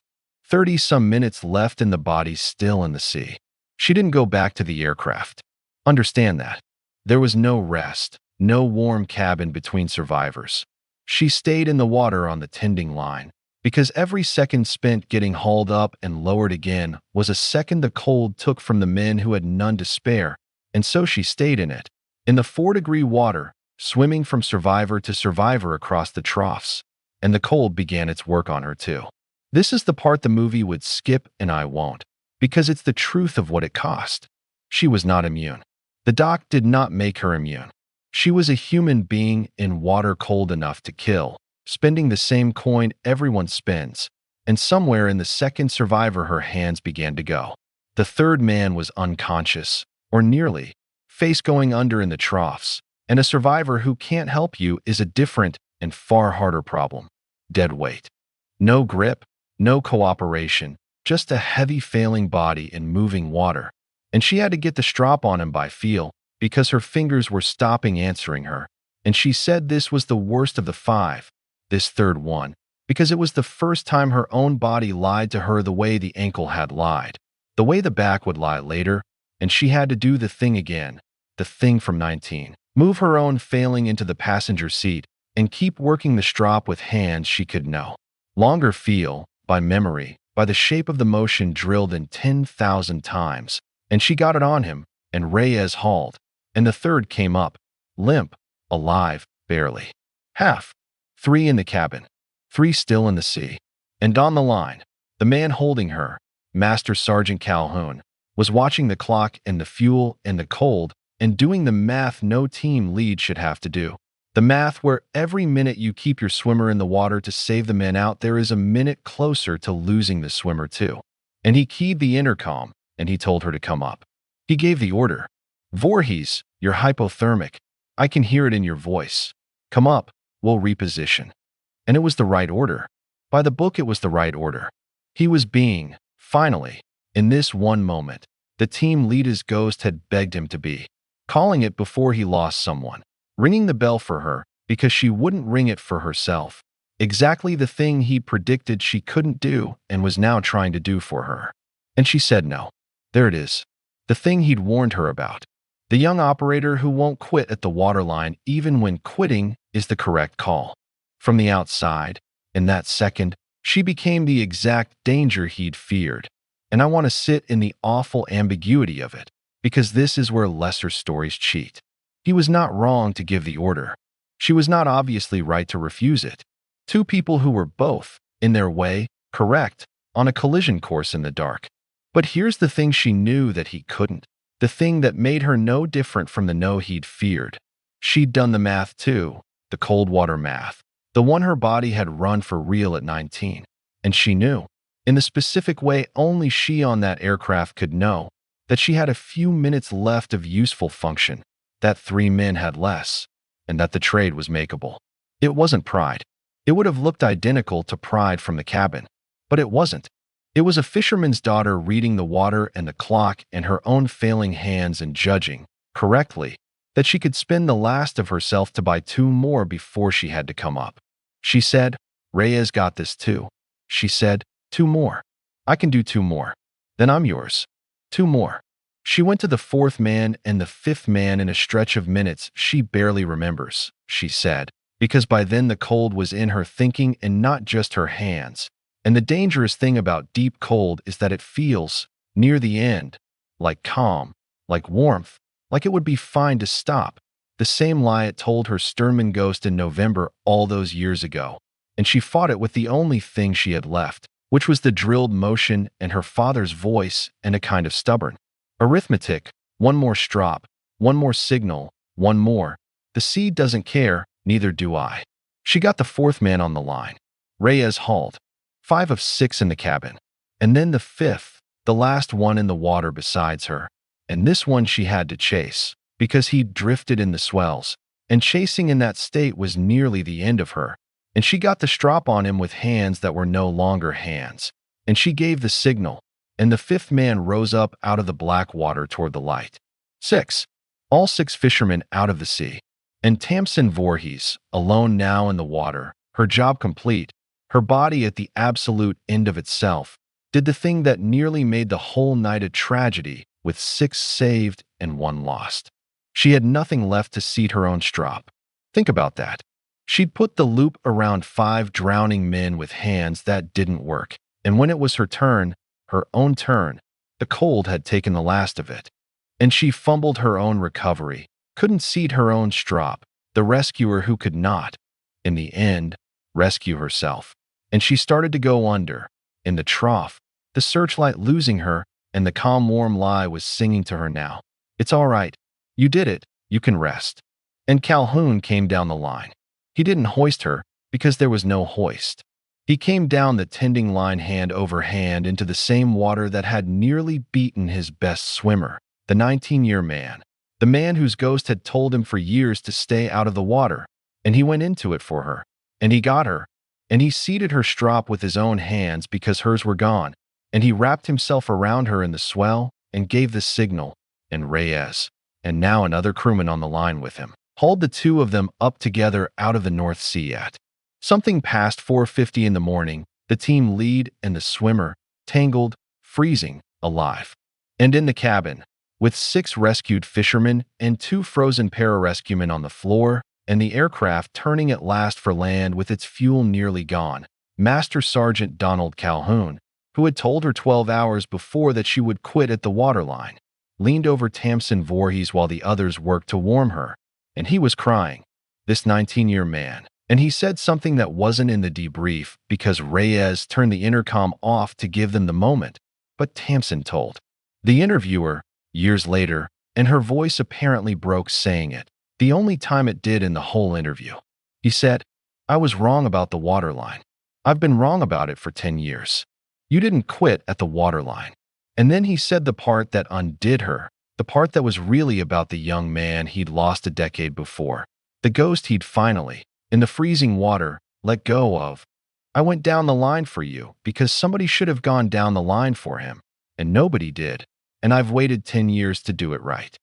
30-some minutes left in the body still in the sea. She didn't go back to the aircraft. Understand that. There was no rest, no warm cabin between survivors. She stayed in the water on the tending line, because every second spent getting hauled up and lowered again was a second the cold took from the men who had none to spare, and so she stayed in it, in the 4-degree water, swimming from survivor to survivor across the troughs, and the cold began its work on her too. This is the part the movie would skip and I won't, because it's the truth of what it cost. She was not immune. The doc did not make her immune. She was a human being in water cold enough to kill, spending the same coin everyone spends, and somewhere in the second survivor her hands began to go. The third man was unconscious, or nearly, face going under in the troughs, and a survivor who can't help you is a different and far harder problem. Dead weight. No grip, no cooperation, just a heavy failing body in moving water, and she had to get the strap on him by feel, because her fingers were stopping answering her, and she said this was the worst of the 5, this third one, because it was the first time her own body lied to her the way the ankle had lied, the way the back would lie later, and she had to do the thing again, the thing from 19, move her own failing into the passenger seat, and keep working the strap with hands she could know longer feel, by memory, by the shape of the motion drilled in 10,000 times, and she got it on him, and Reyes hauled, and the third came up, limp, alive, barely. Half. 3 in the cabin, 3 still in the sea. And on the line, the man holding her, Master Sergeant Calhoun, was watching the clock and the fuel and the cold and doing the math no team lead should have to do. The math where every minute you keep your swimmer in the water to save the men out, there is a minute closer to losing the swimmer too. And he keyed the intercom, and he told her to come up. He gave the order. Voorhees, you're hypothermic. I can hear it in your voice. Come up, we'll reposition. And it was the right order. By the book it was the right order. He was being, finally, in this one moment, the team leader's ghost had begged him to be, calling it before he lost someone. Ringing the bell for her, because she wouldn't ring it for herself. Exactly the thing he predicted she couldn't do and was now trying to do for her. And she said no. There it is. The thing he'd warned her about. The young operator who won't quit at the waterline even when quitting is the correct call. From the outside, in that second, she became the exact danger he'd feared. And I want to sit in the awful ambiguity of it, because this is where lesser stories cheat. He was not wrong to give the order. She was not obviously right to refuse it. 2 people who were both, in their way, correct, on a collision course in the dark. But here's the thing she knew that he couldn't. The thing that made her no different from the no he'd feared. She'd done the math too, the cold water math, the one her body had run for real at 19. And she knew, in the specific way only she on that aircraft could know, that she had a few minutes left of useful function, that 3 men had less, and that the trade was makeable. It wasn't pride. It would have looked identical to pride from the cabin, but it wasn't. It was a fisherman's daughter reading the water and the clock in her own failing hands and judging, correctly, that she could spend the last of herself to buy two more before she had to come up. She said, Reyes got this too. She said, two more. I can do two more. Then I'm yours. Two more. She went to the fourth man and the fifth man in a stretch of minutes she barely remembers, she said, because by then the cold was in her thinking and not just her hands. And the dangerous thing about deep cold is that it feels, near the end, like calm, like warmth, like it would be fine to stop. The same lie it told her Sternman ghost in November all those years ago. And she fought it with the only thing she had left, which was the drilled motion and her father's voice and a kind of stubborn arithmetic. One more strop, one more signal, one more. The sea doesn't care, neither do I. She got the fourth man on the line. Reyes hauled. 5 of 6 in the cabin. And then the fifth, the last one in the water besides her. And this one she had to chase, because he'd drifted in the swells, and chasing in that state was nearly the end of her. And she got the strop on him with hands that were no longer hands. And she gave the signal, and the fifth man rose up out of the black water toward the light. 6. All 6 fishermen out of the sea. And Tamsin Voorhees, alone now in the water, her job complete, her body at the absolute end of itself, did the thing that nearly made the whole night a tragedy, with 6 saved and 1 lost. She had nothing left to seat her own strop. Think about that. She'd put the loop around 5 drowning men with hands that didn't work, and when it was her turn, her own turn, the cold had taken the last of it. And she fumbled her own recovery, couldn't seat her own strop, the rescuer who could not, in the end, rescue herself. And she started to go under, in the trough, the searchlight losing her, and the calm warm lie was singing to her now. It's all right. You did it. You can rest. And Calhoun came down the line. He didn't hoist her, because there was no hoist. He came down the tending line hand over hand into the same water that had nearly beaten his best swimmer, the 19-year man, the man whose ghost had told him for years to stay out of the water, and he went into it for her, and he got her, and he seated her strop with his own hands because hers were gone, and he wrapped himself around her in the swell and gave the signal, and Reyes, and now another crewman on the line with him, hauled the two of them up together out of the North Sea at something past 4:50 in the morning, the team lead and the swimmer, tangled, freezing, alive. And in the cabin, with 6 rescued fishermen and 2 frozen pararescuemen on the floor, and the aircraft turning at last for land with its fuel nearly gone, Master Sergeant Donald Calhoun, who had told her 12 hours before that she would quit at the waterline, leaned over Tamsin Voorhees while the others worked to warm her, and he was crying, this 19-year man. And he said something that wasn't in the debrief because Reyes turned the intercom off to give them the moment, but Tamsin told the interviewer, years later, and her voice apparently broke saying it, the only time it did in the whole interview. He said, I was wrong about the waterline. I've been wrong about it for 10 years. You didn't quit at the waterline. And then he said the part that undid her, the part that was really about the young man he'd lost a decade before, the ghost he'd finally, in the freezing water, let go of. I went down the line for you because somebody should have gone down the line for him, and nobody did, and I've waited 10 years to do it right.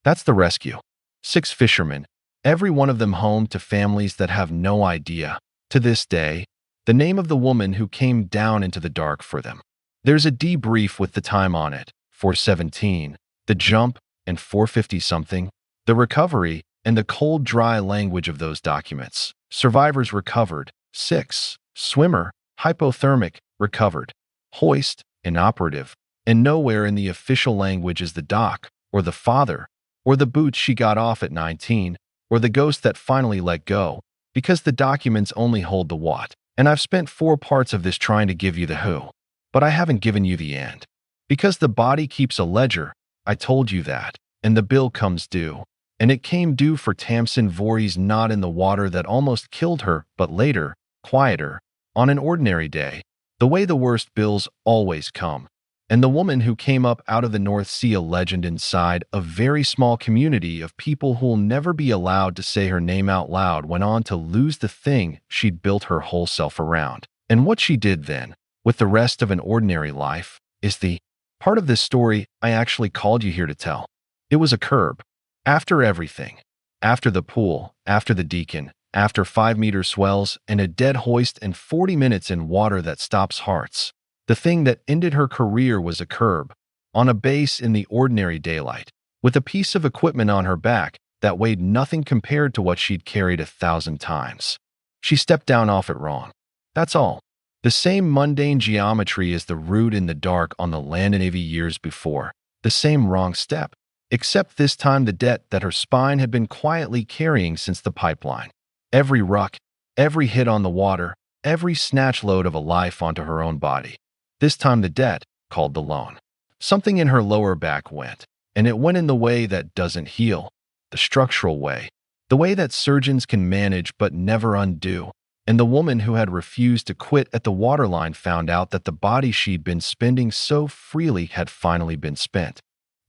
That's the rescue. 6 fishermen, every one of them home to families that have no idea, to this day, the name of the woman who came down into the dark for them. There's a debrief with the time on it, 4:17, the jump, and 4:50-something, the recovery, and the cold, dry language of those documents. Survivors recovered. 6. Swimmer, hypothermic, recovered. Hoist, inoperative. And nowhere in the official language is the doc, or the father, or the boots she got off at 19, or the ghost that finally let go, because the documents only hold the what. And I've spent 4 parts of this trying to give you the who. But I haven't given you the end. Because the body keeps a ledger, I told you that, and the bill comes due. And it came due for Tamsin Voorhees not in the water that almost killed her, but later, quieter, on an ordinary day, the way the worst bills always come. And the woman who came up out of the North Sea, a legend inside a very small community of people who'll never be allowed to say her name out loud, went on to lose the thing she'd built her whole self around. And what she did then, with the rest of an ordinary life, is the part of this story I actually called you here to tell. It was a curb. After everything. After the pool, after the deacon, after 5-meter swells and a dead hoist and 40 minutes in water that stops hearts. The thing that ended her career was a curb, on a base in the ordinary daylight, with a piece of equipment on her back that weighed nothing compared to what she'd carried 1,000 times. She stepped down off it wrong. That's all. The same mundane geometry as the route in the dark on the land Navy years before. The same wrong step, except this time the debt that her spine had been quietly carrying since the pipeline. Every ruck, every hit on the water, every snatch load of a life onto her own body. This time the debt called the loan. Something in her lower back went, and it went in the way that doesn't heal, the structural way, the way that surgeons can manage but never undo. And the woman who had refused to quit at the waterline found out that the body she'd been spending so freely had finally been spent,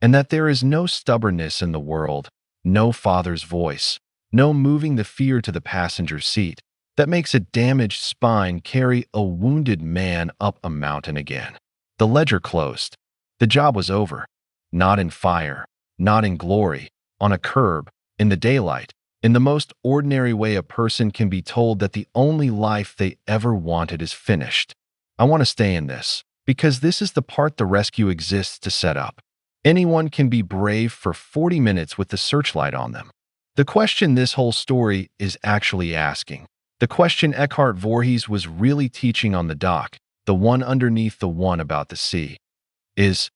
and that there is no stubbornness in the world, no father's voice, no moving the fear to the passenger seat, that makes a damaged spine carry a wounded man up a mountain again. The ledger closed. The job was over. Not in fire, not in glory, on a curb, in the daylight, in the most ordinary way a person can be told that the only life they ever wanted is finished. I want to stay in this, because this is the part the rescue exists to set up. Anyone can be brave for 40 minutes with the searchlight on them. The question this whole story is actually asking, the question Eckhart Voorhees was really teaching on the dock, the one underneath the one about the sea, is,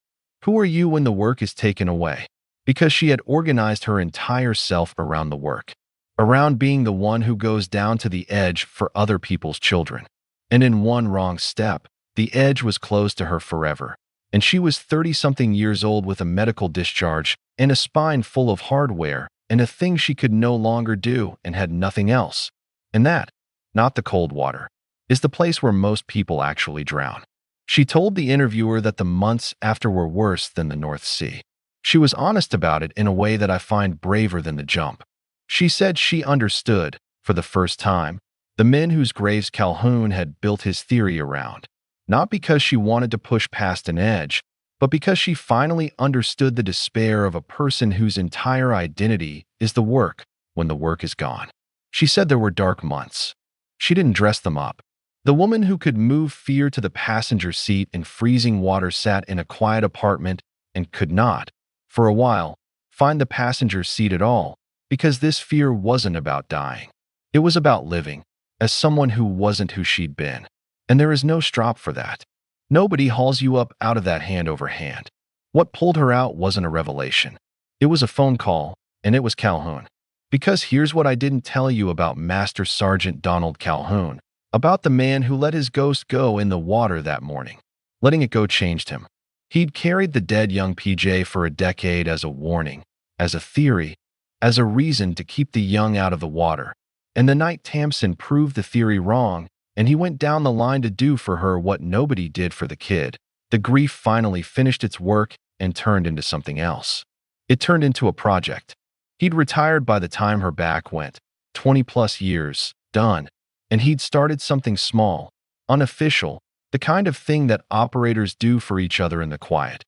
who are you when the work is taken away? Because she had organized her entire self around the work, around being the one who goes down to the edge for other people's children. And in one wrong step, the edge was closed to her forever. And she was 30-something years old with a medical discharge and a spine full of hardware and a thing she could no longer do and had nothing else. And that, not the cold water, is the place where most people actually drown. She told the interviewer that the months after were worse than the North Sea. She was honest about it in a way that I find braver than the jump. She said she understood, for the first time, the men whose graves Calhoun had built his theory around, not because she wanted to push past an edge, but because she finally understood the despair of a person whose entire identity is the work when the work is gone. She said there were dark months. She didn't dress them up. The woman who could move fear to the passenger seat in freezing water sat in a quiet apartment and could not, for a while, find the passenger seat at all, because this fear wasn't about dying. It was about living, as someone who wasn't who she'd been. And there is no strop for that. Nobody hauls you up out of that hand over hand. What pulled her out wasn't a revelation. It was a phone call, and it was Calhoun. Because here's what I didn't tell you about Master Sergeant Donald Calhoun, about the man who let his ghost go in the water that morning. Letting it go changed him. He'd carried the dead young PJ for a decade as a warning, as a theory, as a reason to keep the young out of the water. And the night Tamsin proved the theory wrong, and he went down the line to do for her what nobody did for the kid, the grief finally finished its work and turned into something else. It turned into a project. He'd retired by the time her back went, 20-plus years, done, and he'd started something small, unofficial, the kind of thing that operators do for each other in the quiet.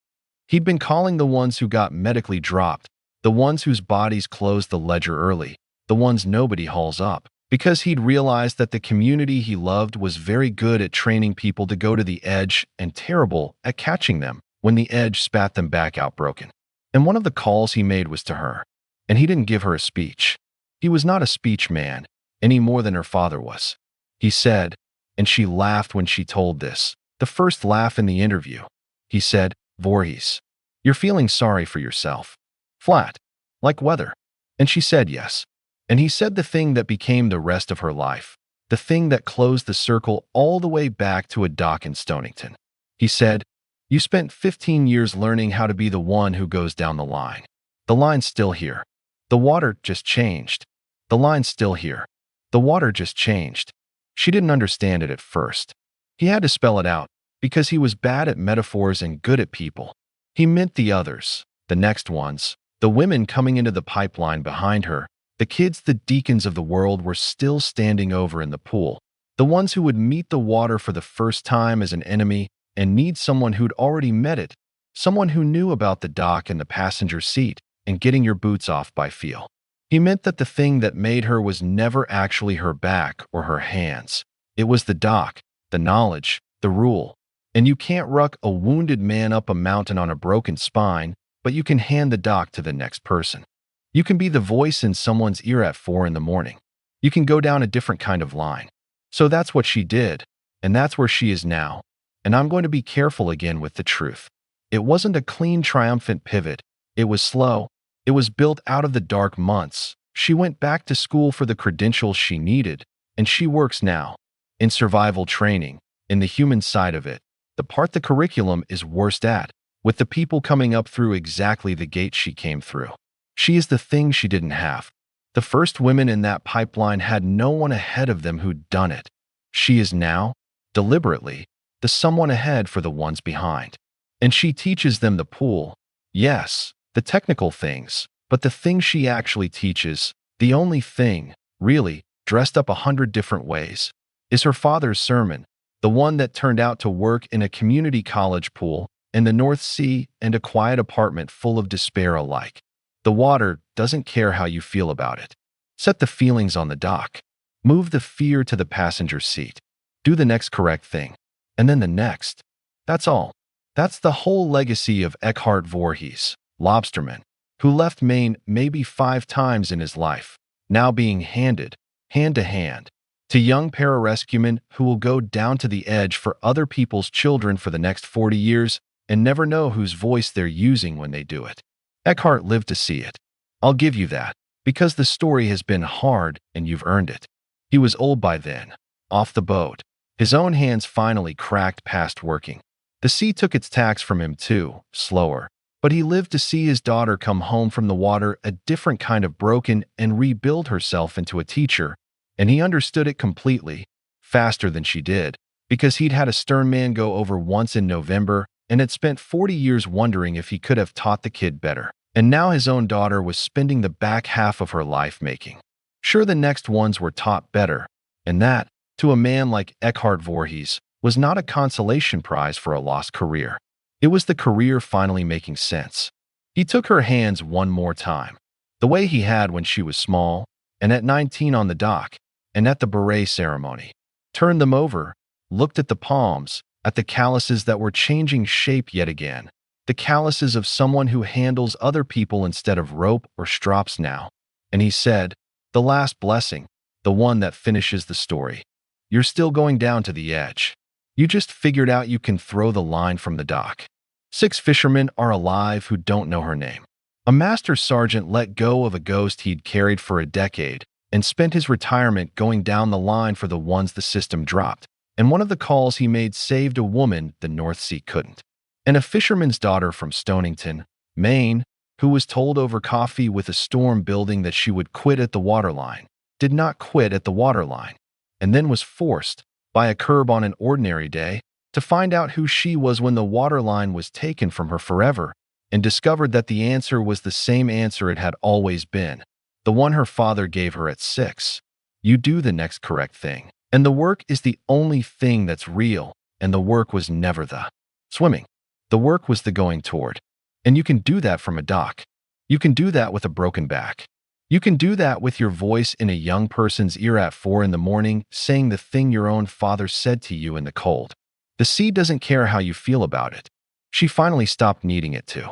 He'd been calling the ones who got medically dropped, the ones whose bodies closed the ledger early, the ones nobody hauls up, because he'd realized that the community he loved was very good at training people to go to the edge and terrible at catching them when the edge spat them back out broken. And one of the calls he made was to her, and he didn't give her a speech. He was not a speech man, any more than her father was. He said, and she laughed when she told this, the first laugh in the interview. He said, Voorhees, you're feeling sorry for yourself. Flat. Like weather. And she said yes. And he said the thing that became the rest of her life, the thing that closed the circle all the way back to a dock in Stonington. He said, you spent 15 years learning how to be the one who goes down the line. The line's still here. The water just changed. The line's still here. The water just changed. She didn't understand it at first. He had to spell it out, because he was bad at metaphors and good at people. He meant the others, the next ones, the women coming into the pipeline behind her, the kids the deacons of the world were still standing over in the pool, The ones who would meet the water for the first time as an enemy and need someone who'd already met it, someone who knew about the dock and the passenger seat and getting your boots off by feel. He meant that the thing that made her was never actually her back or her hands. It was the dock, the knowledge, the rule. And you can't ruck a wounded man up a mountain on a broken spine, but you can hand the dock to the next person. You can be the voice in someone's ear at 4 in the morning. You can go down a different kind of line. So that's what she did, and that's where she is now. And I'm going to be careful again with the truth. It wasn't a clean, triumphant pivot. It was slow. It was built out of the dark months. She went back to school for the credentials she needed, and she works now in survival training, in the human side of it, the part the curriculum is worst at, with the people coming up through exactly the gate she came through. She is the thing she didn't have. The first women in that pipeline had no one ahead of them who'd done it. She is now, deliberately, the someone ahead for the ones behind. And she teaches them the pool. Yes, the technical things, but the thing she actually teaches, the only thing, really, dressed up 100 different ways, is her father's sermon, the one that turned out to work in a community college pool, in the North Sea, and a quiet apartment full of despair alike. The water doesn't care how you feel about it. Set the feelings on the dock. Move the fear to the passenger seat. Do the next correct thing. And then the next. That's all. That's the whole legacy of Eckhart Voorhees, lobsterman, who left Maine maybe 5 times in his life, now being handed, hand to hand, to young pararescuemen who will go down to the edge for other people's children for the next 40 years and never know whose voice they're using when they do it. Eckhart lived to see it. I'll give you that, because the story has been hard and you've earned it. He was old by then, off the boat. His own hands finally cracked past working. The sea took its tax from him too, slower. But he lived to see his daughter come home from the water a different kind of broken and rebuild herself into a teacher, and he understood it completely, faster than she did, because he'd had a stern man go over once in November and had spent 40 years wondering if he could have taught the kid better. And now his own daughter was spending the back half of her life making sure the next ones were taught better, and that, to a man like Eckhart Voorhees, was not a consolation prize for a lost career. It was the career finally making sense. He took her hands one more time, the way he had when she was small, and at 19 on the dock, and at the beret ceremony. Turned them over, looked at the palms, at the calluses that were changing shape yet again, the calluses of someone who handles other people instead of rope or strops now. And he said, the last blessing, the one that finishes the story. You're still going down to the edge. You just figured out you can throw the line from the dock. 6 fishermen are alive who don't know her name. A master sergeant let go of a ghost he'd carried for a decade and spent his retirement going down the line for the ones the system dropped. And one of the calls he made saved a woman the North Sea couldn't. And a fisherman's daughter from Stonington, Maine, who was told over coffee with a storm building that she would quit at the waterline, did not quit at the waterline, and then was forced, by a curb on an ordinary day, to find out who she was when the waterline was taken from her forever, and discovered that the answer was the same answer it had always been, the one her father gave her at 6. You do the next correct thing. And the work is the only thing that's real, and the work was never the swimming. The work was the going toward. And you can do that from a dock. You can do that with a broken back. You can do that with your voice in a young person's ear at 4 in the morning, saying the thing your own father said to you in the cold. The sea doesn't care how you feel about it. She finally stopped needing it to.